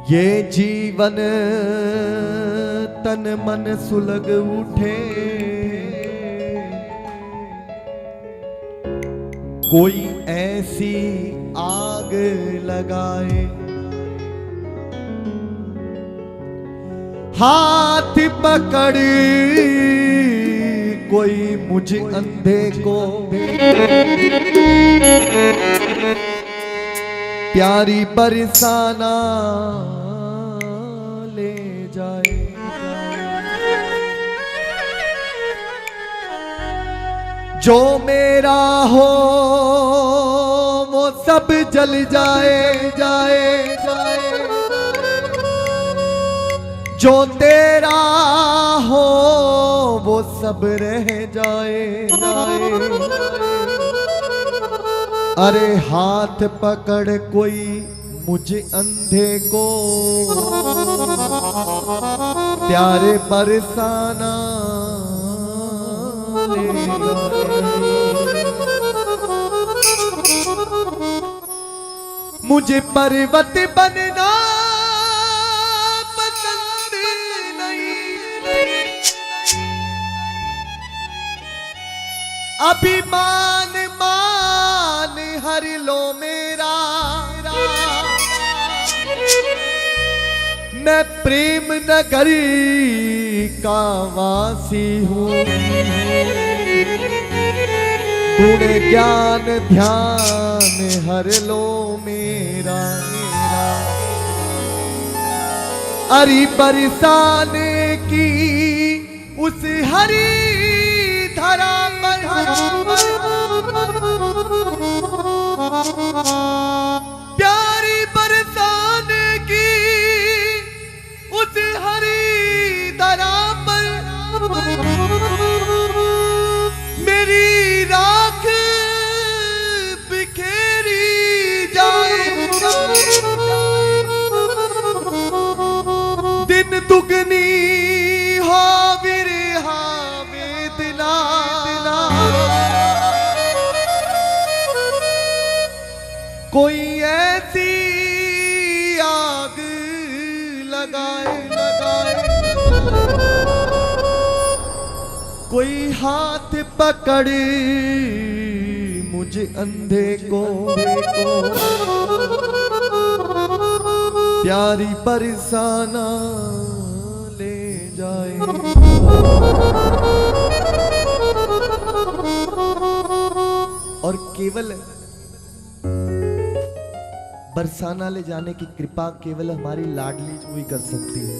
ये जीवन तन मन सुलग उठे, कोई ऐसी आग लगाए, हाथ पकड़ कोई मुझ अंधे को प्यारी बरसाना ले जाए। जो मेरा हो वो सब जल जाए जाए जाए, जो तेरा हो वो सब रह जाए जाए। अरे हाथ पकड़ कोई मुझे अंधे को प्यारे बरसाना ले जाए। मुझे पर्वत बनना पसंद नहीं, अभिमान मान हर लो मेरा, मैं प्रेम नगरी का वासी हूँ। गुण ज्ञान ध्यान हर लो मेरा, अरी बरसाने की उस हरी धरा पर प्यारी बरसाने की उस हरी धरा पर मेरी राख बिखेरी जाए। दिन दुगनी हो विरहा वेदना, कोई ऐसी आग लगाए लगाए, कोई हाथ पकड़ मुझे अंधे को प्यारी बरसाना ले जाए। और केवल बरसाना ले जाने की कृपा केवल हमारी लाडली जो ही कर सकती है।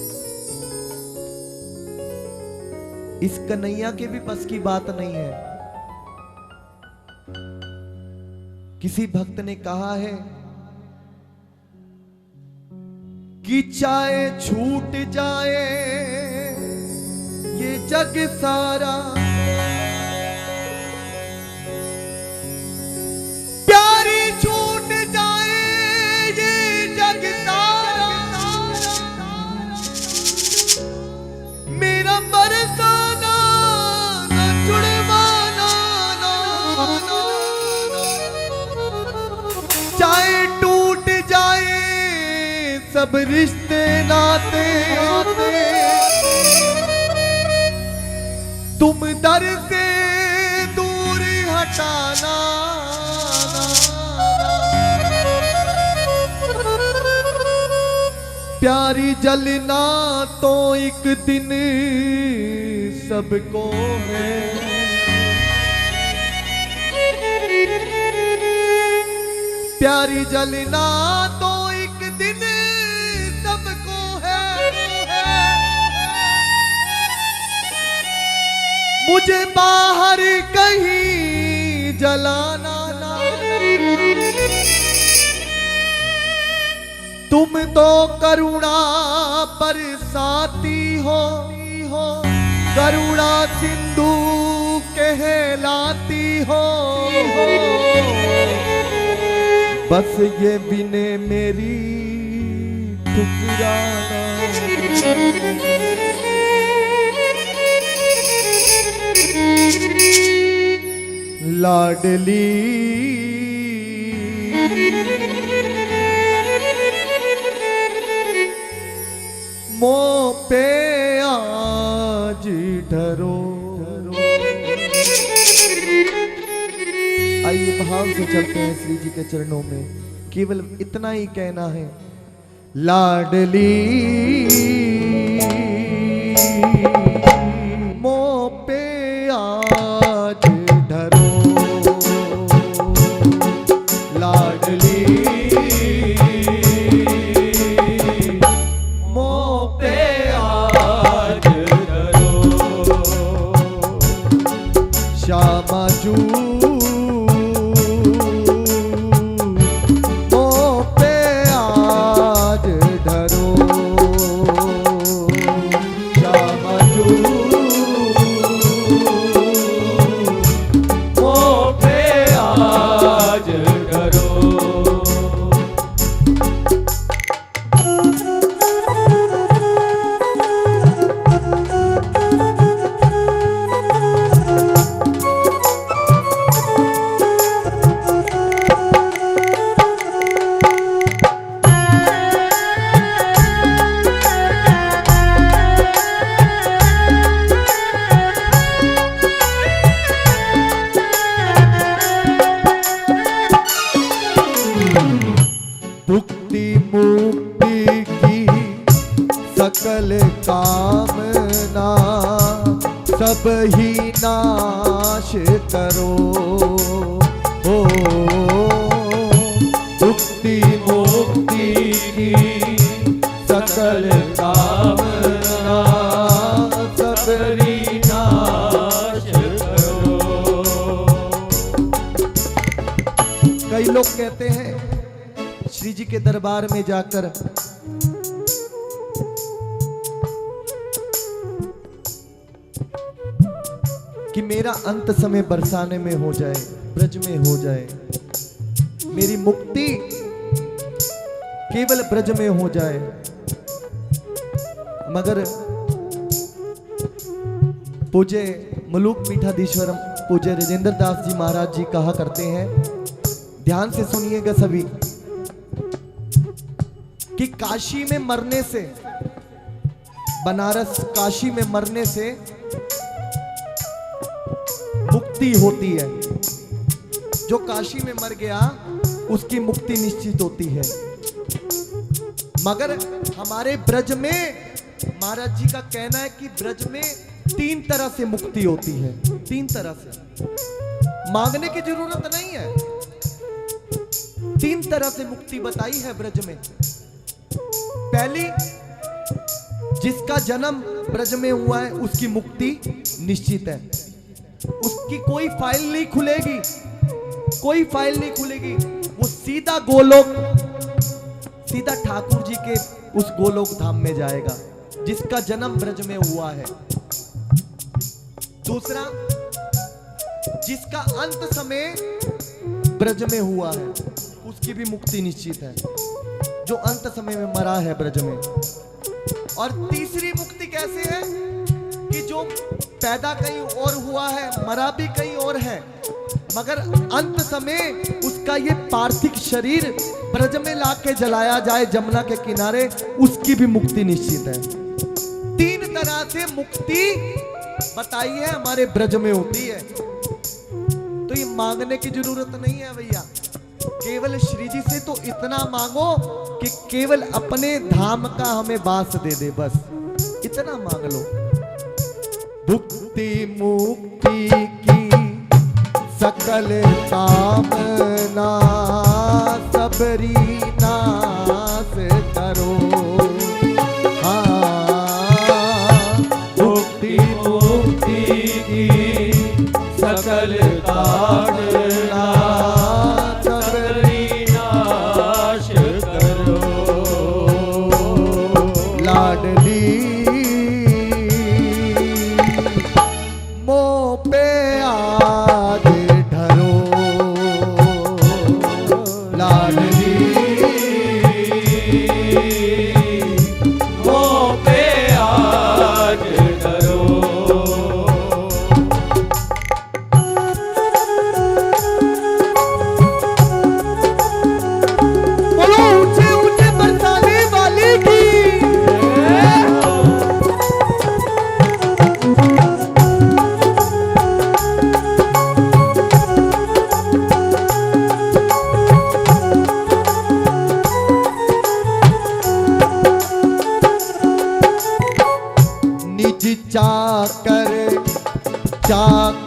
इस कन्हैया के भी बस की बात नहीं है। किसी भक्त ने कहा है कि चाहे छूट जाए ये जग सारा, प्यारी छूट जाए ये जग सारा, मेरा बरसाना न छुड़वाना, चाहे टूट जाए सब रिश्ते नाते, तुम दर से दूर हटाना। प्यारी जलना तो एक दिन सबको है, प्यारी जलना तो एक दिन सबको है। मुझे बाहर कहीं जलाना ना, तुम तो करुणा बरसाती हो, करुणा सिंधु कहलाती हो। बस ये विने मेरी ठुकराना, लाडली ढरो। आइए भाव से चलते हैं श्री जी के चरणों में। केवल इतना ही कहना है, लाडली मो पे आज ढरो, लाडली मो पे आज ढरो, श्यामा जू मुक्ति की सकल कामना सब ही नाश करो। ओ मुक्ति मुक्ति की सकल कामना सब ही नाश करो। कई लोग कहते हैं श्री जी के दरबार में जाकर कि मेरा अंत समय बरसाने में हो जाए, ब्रज में हो जाए, मेरी मुक्ति केवल ब्रज में हो जाए। मगर पूज्य मलूक पीठाधीश्वरम पूज्य राजेंद्र दास जी महाराज जी कहा करते हैं, ध्यान से सुनिएगा सभी, कि काशी में मरने से, बनारस काशी में मरने से मुक्ति होती है। जो काशी में मर गया उसकी मुक्ति निश्चित होती है। मगर हमारे ब्रज में महाराज जी का कहना है कि ब्रज में 3 तरह से मुक्ति होती है। 3 तरह से, मांगने की जरूरत नहीं है। 3 तरह से मुक्ति बताई है ब्रज में। पहली, जिसका जन्म ब्रज में हुआ है उसकी मुक्ति निश्चित है। उसकी कोई फाइल नहीं खुलेगी, कोई फाइल नहीं खुलेगी। वो सीधा गोलोक, सीधा ठाकुर जी के उस गोलोक धाम में जाएगा जिसका जन्म ब्रज में हुआ है। दूसरा, जिसका अंत समय ब्रज में हुआ है उसकी भी मुक्ति निश्चित है, जो अंत समय में मरा है ब्रज में। और तीसरी मुक्ति कैसे है कि जो पैदा कहीं और हुआ है, मरा भी कहीं और है, मगर अंत समय उसका ये पार्थिव शरीर ब्रज में लाके जलाया जाए जमुना के किनारे, उसकी भी मुक्ति निश्चित है। 3 तरह से मुक्ति बताई है हमारे ब्रज में होती है। तो ये मांगने की जरूरत नहीं है भैया, केवल श्री जी से तो इतना मांगो कि केवल अपने धाम का हमें वास दे दे, बस इतना मांग लो। भुक्ति मुक्ति की सकल कामना सबरी नाश करो। हाँ, भुक्ति मुक्ति की सकल कामना सबरी नाश करो। लाडली मो पे आज ढरो, लाडली मो पे आज ढरो। बोलो ऊंचे ऊंचे बरसाने वाली की।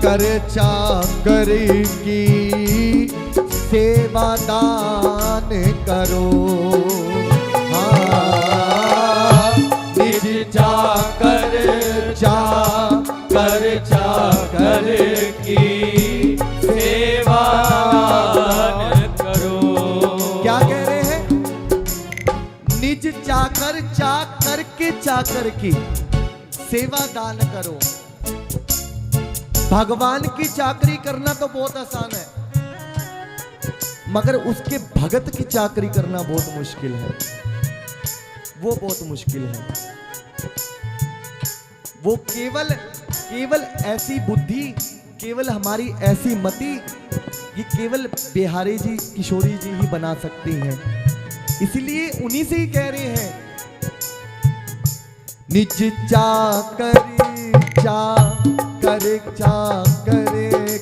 कर चाकर की सेवा दान करो। हाँ, निज चाकर की सेवा दान करो। क्या कह रहे हैं? निज चाकर के चाकर की सेवा दान करो। भगवान की चाकरी करना तो बहुत आसान है, मगर उसके भगत की चाकरी करना बहुत मुश्किल है। वो बहुत मुश्किल है। वो केवल ऐसी बुद्धि, केवल हमारी ऐसी मति, ये केवल बिहारी जी, किशोरी जी ही बना सकती हैं। इसलिए उन्हीं से ही कह रहे हैं, निज चाकर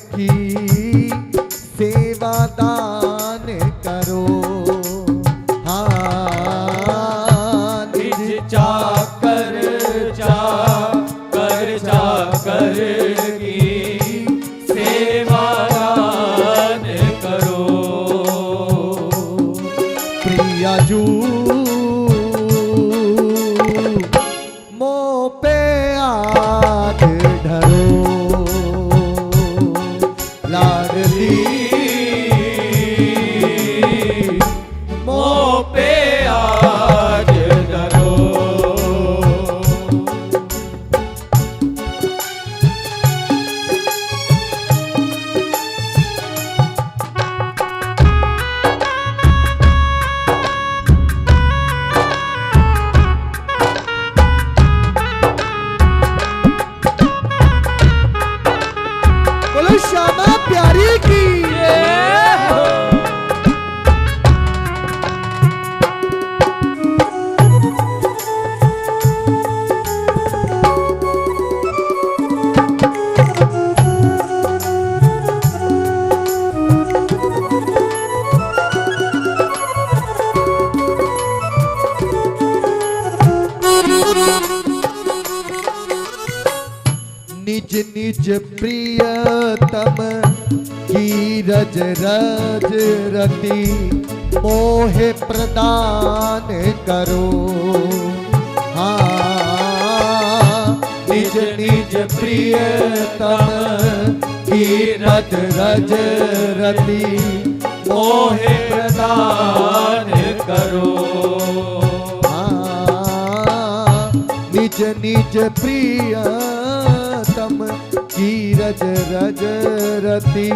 की सेवा दान करो। हाँ, निज चाकर की सेवा दान करो। प्रियाजू मोह पे आग ढरो, लाडली मोह पे आज धरो। बोलो श्यामा प्यारी की। निज निज प्रियतम की रज रति मोहे प्रदान करो। हाँ, निज निज प्रियतम की रज रति मोहे प्रदान करो। हाँ, निज निज प्रियतम की रज रति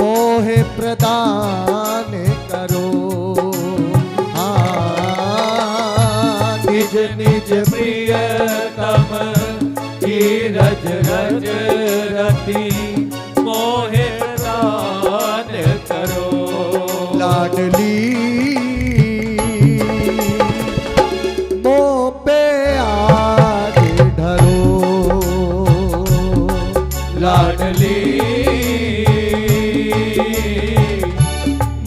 मोहे प्रदान करो। हाँ, निज निज प्रियतम की रज रति मोहे प्रदान करो। लाडली मोह पे आग ढरो, लाडली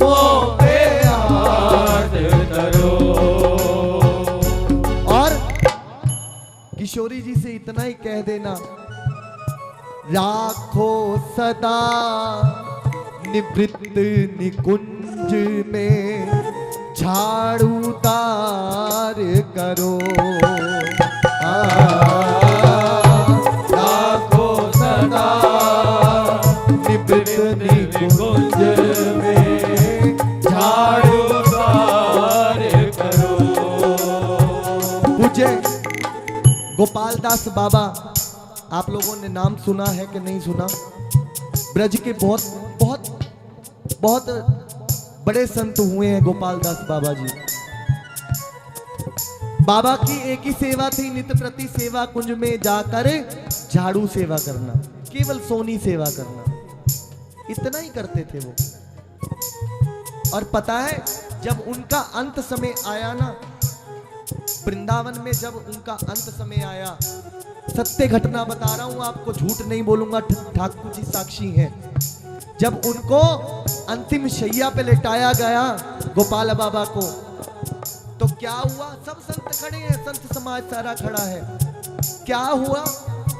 मोह पे आज धरो। और किशोरी जी से इतना ही कह देना, राखो सदा निवृत्त निकुंज में झाड़ूदार करो। राखो सदा निवृत्त निकुंज में झाड़ूदार करो। पूज्य गोपाल दास बाबा, आप लोगों ने नाम सुना है कि नहीं सुना? ब्रज के बहुत बहुत बहुत बड़े संत हुए हैं गोपाल दास बाबा जी। बाबा की एक ही सेवा थी, नित्य प्रति सेवा कुंज में जाकर झाड़ू सेवा करना, केवल सोनी सेवा करना, इतना ही करते थे वो। और पता है, जब उनका अंत समय आया ना, वृंदावन में जब उनका अंत समय आया, सत्य घटना बता रहा हूं आपको, झूठ नहीं बोलूंगा, ठाकुर जी साक्षी हैं। जब उनको अंतिम शैया पे लेटाया गया गोपाल बाबा को, तो क्या हुआ? सब संत खड़े हैं, संत समाज सारा खड़ा है। क्या हुआ?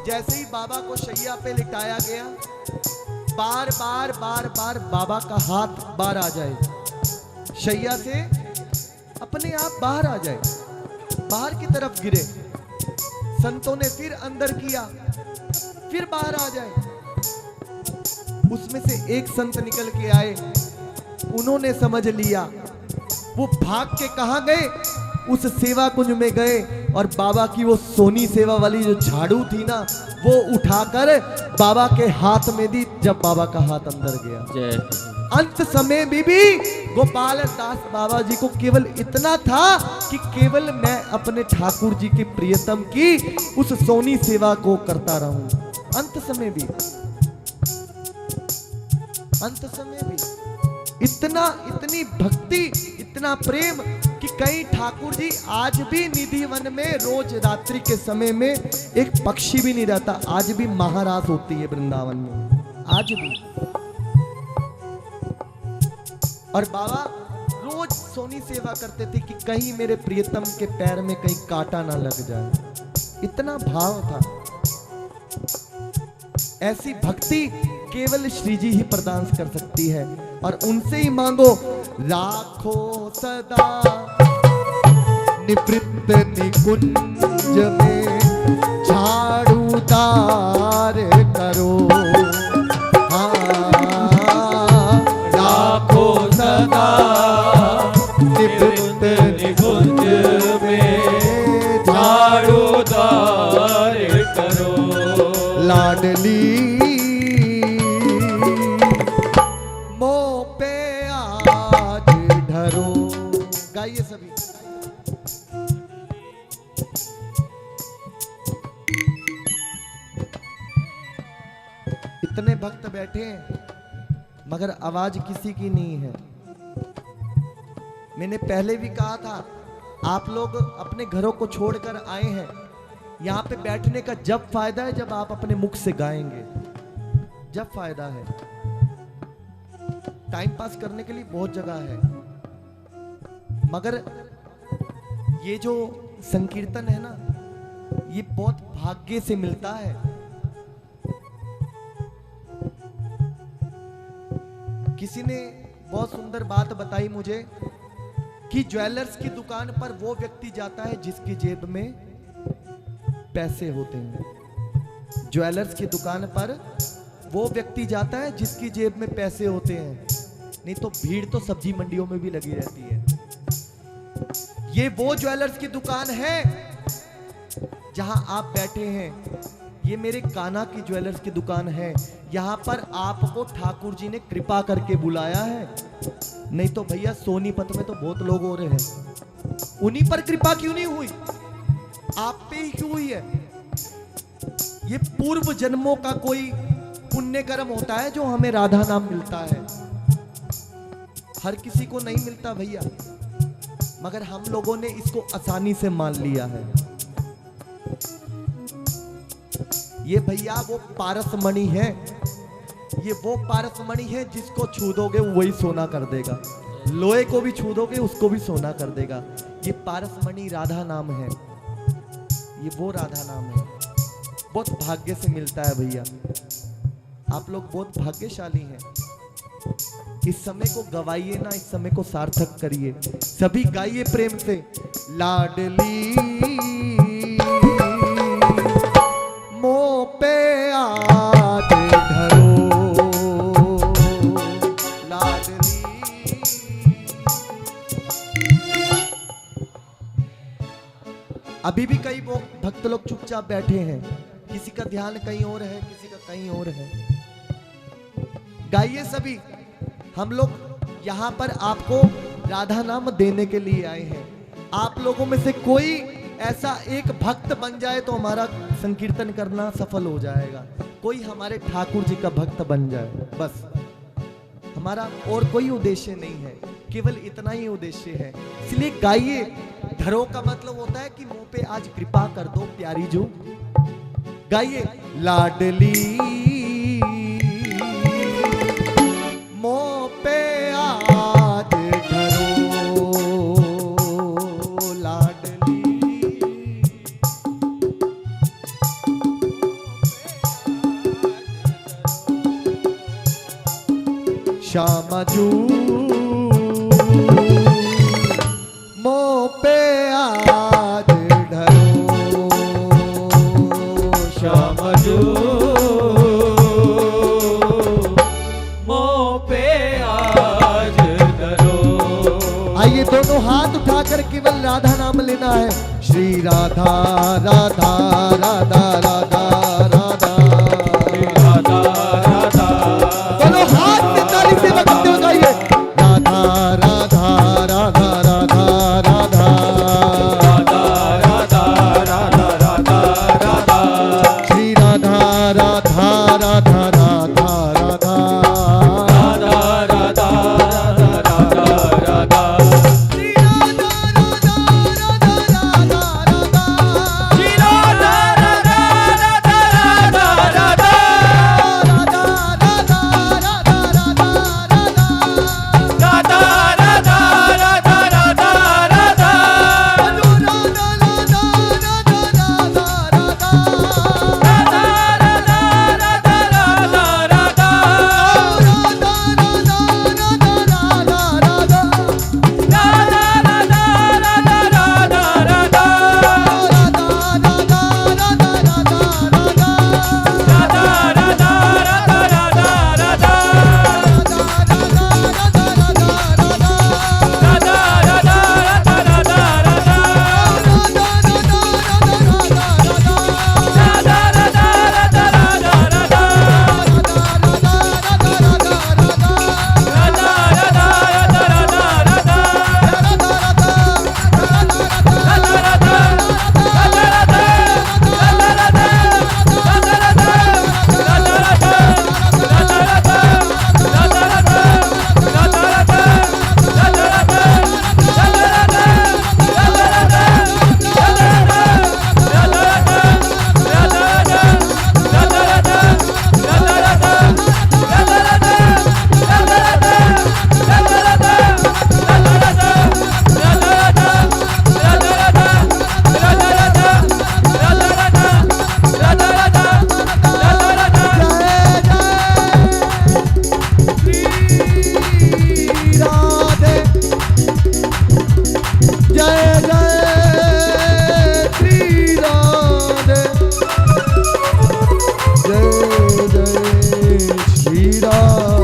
जैसे ही बाबा को शैया पे लिटाया गया, बार बार बार बार बाबा का हाथ बाहर आ जाए, शैया से अपने आप बाहर आ जाए, बाहर की तरफ गिरे। संतों ने फिर अंदर किया, फिर बाहर आ जाए। उसमें से एक संत निकल के आए, उन्होंने समझ लिया। वो भाग के कहां गए? उस सेवा कुंज में गए और बाबा की वो सोनी सेवा वाली जो झाड़ू थी ना, वो उठाकर बाबा के हाथ में दी। जब बाबा का हाथ अंदर गया, जय अंत समय में भी गोपाल दास बाबा जी को केवल इतना था कि केवल मैं अपने ठाकुर जी के प्रियतम की उस सोनी सेवा को करता रहूं। अंत समय भी, अंत समय भी इतना, इतनी भक्ति, इतना प्रेम कि कई ठाकुर जी आज भी निधि वन में रोज रात्रि के समय में एक पक्षी भी नहीं रहता। आज भी महारास होती है वृंदावन में, आज भी। और बाबा रोज सोनी सेवा करते थे कि कहीं मेरे प्रियतम के पैर में कहीं कांटा ना लग जाए। इतना भाव था। ऐसी भक्ति केवल श्री जी ही प्रदान कर सकती है, और उनसे ही मांगो। राखो सदा निवृत्त निकुंज में, झाड़ूदार करो। राखो सदा निवृत्त निकुंज में, झाड़ूदार करो। लाडली मोह पे आज ढरो। गाइए सभी। इतने भक्त बैठे हैं मगर आवाज किसी की नहीं है। मैंने पहले भी कहा था, आप लोग अपने घरों को छोड़कर आए हैं। यहाँ पे बैठने का जब फायदा है जब आप अपने मुख से गाएंगे, जब फायदा है। टाइम पास करने के लिए बहुत जगह है, मगर ये जो संकीर्तन है ना, ये बहुत भाग्य से मिलता है। किसी ने बहुत सुंदर बात बताई मुझे कि ज्वेलर्स की दुकान पर वो व्यक्ति जाता है जिसकी जेब में पैसे होते हैं। ज्वेलर्स की दुकान पर वो व्यक्ति जाता है जिसकी जेब में पैसे होते हैं। नहीं तो भीड़ तो सब्जी मंडियों में भी लगी रहती है। ये वो ज्वेलर्स की दुकान है जहां आप बैठे हैं। ये मेरे कान्हा की ज्वेलर्स की दुकान है। यहाँ पर आपको ठाकुर जी ने कृपा करके बुलाया है। नहीं तो भैया सोनीपत में तो बहुत लोग हो रहे हैं। उन्हीं पर कृपा क्यों नहीं हुई? आप पे ही क्यों हुई है? ये पूर्व जन्मों का कोई पुण्य कर्म होता है जो हमें राधा नाम मिलता है। हर किसी को नहीं मिलता भैया, मगर हम लोगों ने इसको आसानी से मान लिया है। ये भैया वो पारसमणि है, ये वो पारसमणि है जिसको छू दोगे वही सोना कर देगा। लोहे को भी छू दोगे उसको भी सोना कर देगा। ये पारसमणि राधा नाम है, ये वो राधा नाम है। बहुत भाग्य से मिलता है भैया। आप लोग बहुत भाग्यशाली हैं। इस समय को गवाइए ना, इस समय को सार्थक करिए। सभी गाइए प्रेम से। लाडली मोह पे आज ढरो, लाडली। अभी भी कई भक्त लोग चुपचाप बैठे हैं, किसी का ध्यान कहीं और है, किसी का कहीं और है। गाइए सभी। हम लोग यहाँ पर आपको राधा नाम देने के लिए आए हैं। आप लोगों में से कोई ऐसा एक भक्त बन जाए तो हमारा संकीर्तन करना सफल हो जाएगा। कोई हमारे ठाकुर जी का भक्त बन जाए, बस। हमारा और कोई उद्देश्य नहीं है, केवल इतना ही उद्देश्य है। इसलिए गाइए। धरो का मतलब होता है कि मुंह पे आज कृपा कर दो प्यारी जो। गाइए। लाडली मोह पे आज धरो, लाडली। श्याम जू मो पे आज ढलो श्याम जू मोह पे आज धरो। आइए दोनों हाथ उठाकर केवल राधा नाम लेना है। श्री राधा राधा राधा राधा राधा राधा राधा दोनों हाथ से ताली से बजाते हुए गाइए। राधा राधा राधा राधा राधा राधा राधा राधा राधा श्री राधा राधा राधा राधा राधा राधा राधा राधा राधा श्री राधा राधा राधा राधा श्री राधा राधा राधा राधा राधा राधा राधा राधा राधा जय जय श्री राधे जय जय श्री राधे